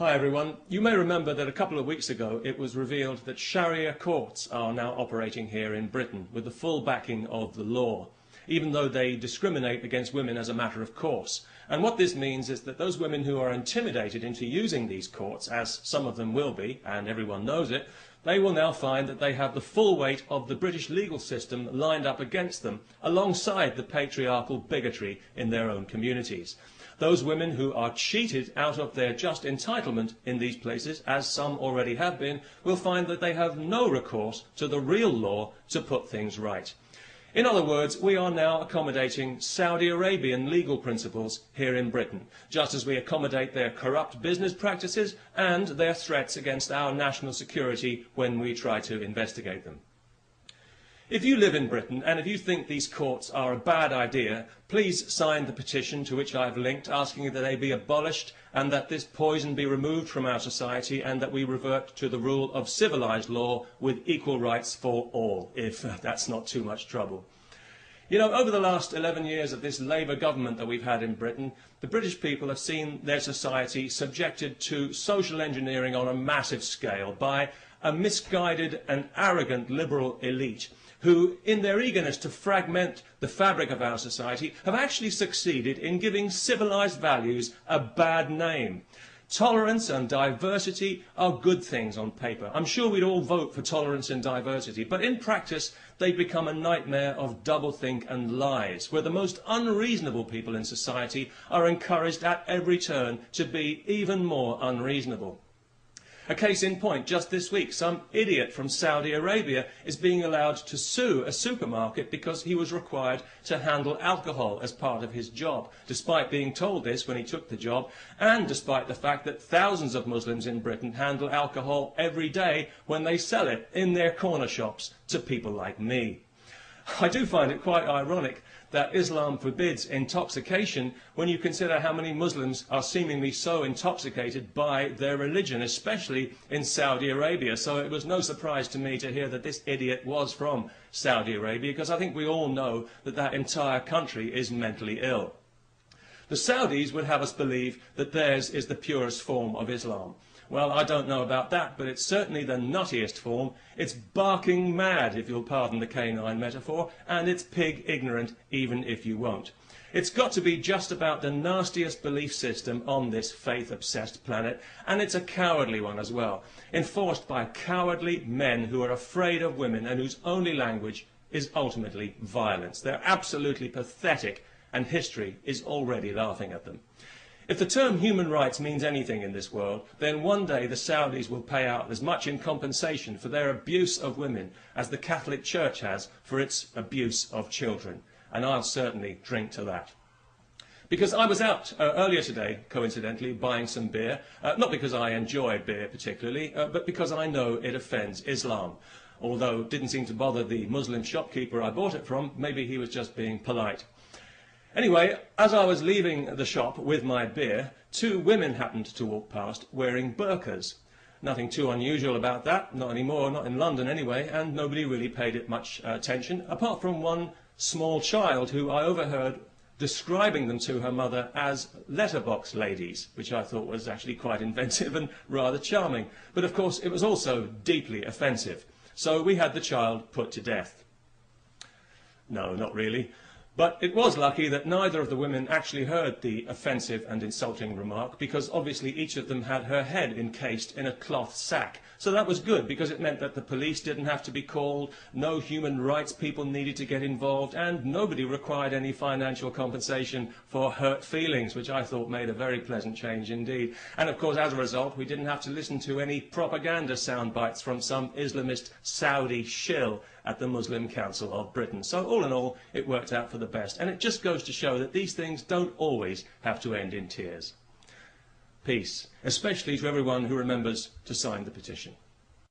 Hi everyone. You may remember that a couple of weeks ago it was revealed that Sharia courts are now operating here in Britain with the full backing of the law, even though they discriminate against women as a matter of course. And what this means is that those women who are intimidated into using these courts, as some of them will be, and everyone knows it, they will now find that they have the full weight of the British legal system lined up against them, alongside the patriarchal bigotry in their own communities. Those women who are cheated out of their just entitlement in these places, as some already have been, will find that they have no recourse to the real law to put things right. In other words, we are now accommodating Saudi Arabian legal principles here in Britain, just as we accommodate their corrupt business practices and their threats against our national security when we try to investigate them. If you live in Britain and if you think these courts are a bad idea, please sign the petition to which I have linked, asking that they be abolished and that this poison be removed from our society and that we revert to the rule of civilised law with equal rights for all, if that's not too much trouble. You know, over the last 11 years of this Labour government that we've had in Britain, the British people have seen their society subjected to social engineering on a massive scale by a misguided and arrogant liberal elite who, in their eagerness to fragment the fabric of our society, have actually succeeded in giving civilised values a bad name. Tolerance and diversity are good things on paper. I'm sure we'd all vote for tolerance and diversity, but in practice they become a nightmare of doublethink and lies, where the most unreasonable people in society are encouraged at every turn to be even more unreasonable. A case in point, just this week, some idiot from Saudi Arabia is being allowed to sue a supermarket because he was required to handle alcohol as part of his job, despite being told this when he took the job, and despite the fact that thousands of Muslims in Britain handle alcohol every day when they sell it in their corner shops to people like me. I do find it quite ironic that Islam forbids intoxication when you consider how many Muslims are seemingly so intoxicated by their religion, especially in Saudi Arabia. So it was no surprise to me to hear that this idiot was from Saudi Arabia, because I think we all know that that entire country is mentally ill. The Saudis would have us believe that theirs is the purest form of Islam. Well, I don't know about that, but it's certainly the nuttiest form. It's barking mad, if you'll pardon the canine metaphor, and it's pig ignorant, even if you won't. It's got to be just about the nastiest belief system on this faith-obsessed planet, and it's a cowardly one as well, enforced by cowardly men who are afraid of women and whose only language is ultimately violence. They're absolutely pathetic, and history is already laughing at them. If the term human rights means anything in this world, then one day the Saudis will pay out as much in compensation for their abuse of women as the Catholic Church has for its abuse of children. And I'll certainly drink to that. Because I was out earlier today, coincidentally, buying some beer, not because I enjoy beer particularly, but because I know it offends Islam. Although it didn't seem to bother the Muslim shopkeeper I bought it from, maybe he was just being polite. Anyway, as I was leaving the shop with my beer, two women happened to walk past wearing burqas. Nothing too unusual about that, not anymore, not in London anyway, and nobody really paid it much attention, apart from one small child who I overheard describing them to her mother as letterbox ladies, which I thought was actually quite inventive and rather charming. But of course it was also deeply offensive, so we had the child put to death. No, not really. But it was lucky that neither of the women actually heard the offensive and insulting remark, because obviously each of them had her head encased in a cloth sack. So that was good, because it meant that the police didn't have to be called, no human rights people needed to get involved, and nobody required any financial compensation for hurt feelings, which I thought made a very pleasant change indeed. And of course, as a result, we didn't have to listen to any propaganda sound bites from some Islamist Saudi shill at the Muslim Council of Britain. So all in all, it worked out for the best. And it just goes to show that these things don't always have to end in tears. Peace, especially to everyone who remembers to sign the petition.